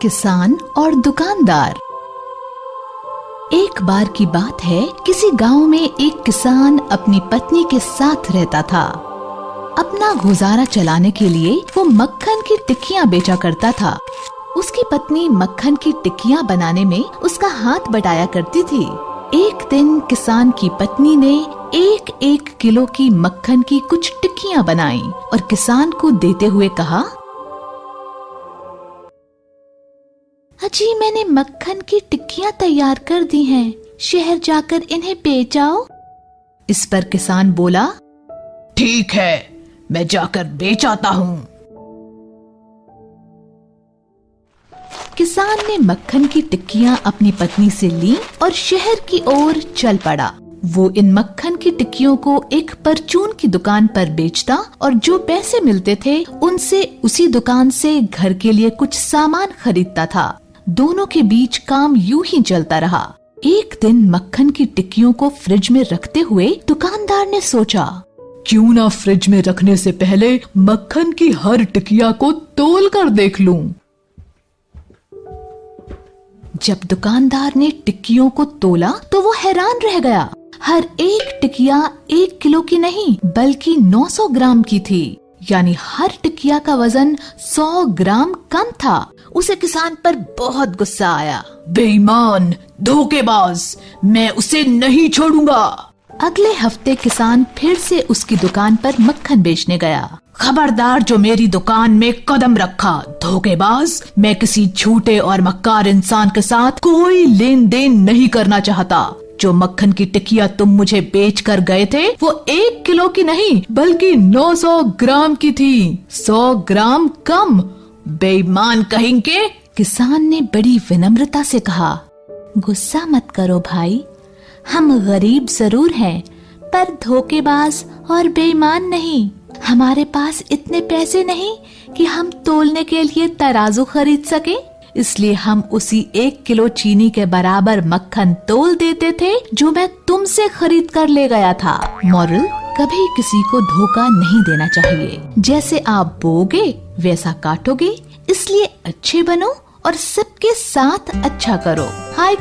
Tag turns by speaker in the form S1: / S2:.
S1: किसान और दुकानदार। एक बार की बात है, किसी गांव में एक किसान अपनी पत्नी के साथ रहता था। अपना गुजारा चलाने के लिए वो मक्खन की टिक्कियां बेचा करता था। उसकी पत्नी मक्खन की टिक्कियां बनाने में उसका हाथ बटाया करती थी। एक दिन किसान की पत्नी ने एक एक किलो की मक्खन की कुछ टिक्कियां बनाई और किसान को देते हुए कहा, अजी मैंने मक्खन की टिक्कियां तैयार कर दी हैं, शहर जाकर इन्हें बेच आओ। इस पर किसान बोला,
S2: ठीक है, मैं जाकर बेच आता हूँ।
S1: किसान ने मक्खन की टिक्कियां अपनी पत्नी से ली और शहर की ओर चल पड़ा। वो इन मक्खन की टिक्कियों को एक परचून की दुकान पर बेचता और जो पैसे मिलते थे उनसे उसी दुकान से घर के लिए कुछ सामान खरीदता था। दोनों के बीच काम यूं ही चलता रहा। एक दिन मक्खन की टिक्कियों को फ्रिज में रखते हुए दुकानदार ने सोचा,
S2: क्यों ना फ्रिज में रखने से पहले मक्खन की हर टिकिया को तोल कर देख लूं।
S1: जब दुकानदार ने टिक्कियों को तोला तो वो हैरान रह गया। हर एक टिकिया 1 किलो की नहीं बल्कि 900 ग्राम की थी, यानी हर टिकिया का वजन 100 ग्राम कम था। उसे किसान पर बहुत गुस्सा आया।
S2: बेईमान, धोखेबाज, मैं उसे नहीं छोड़ूंगा।
S1: अगले हफ्ते किसान फिर से उसकी दुकान पर मक्खन बेचने गया।
S2: खबरदार जो मेरी दुकान में कदम रखा, धोखेबाज। मैं किसी झूठे और मक्कार इंसान के साथ कोई लेन देन नहीं करना चाहता। जो मक्खन की टिक्कियां तुम मुझे बेच कर गए थे वो 1 किलो की नहीं बल्कि 900 ग्राम की थी, 100 ग्राम कम। बेईमान कहेंगे।
S1: किसान ने बड़ी विनम्रता से कहा, गुस्सा मत करो भाई, हम गरीब जरूर हैं पर धोखेबाज और बेईमान नहीं। हमारे पास इतने पैसे नहीं कि हम तोलने के लिए तराजू खरीद सके, इसलिए हम उसी 1 किलो चीनी के बराबर मक्खन तोल देते थे जो मैं तुमसे खरीद कर ले गया था। मॉरल, कभी किसी को धोखा नहीं देना चाहिए। जैसे आप बोओगे वैसा काटोगे, इसलिए अच्छे बनो और सबके साथ अच्छा करो। हाय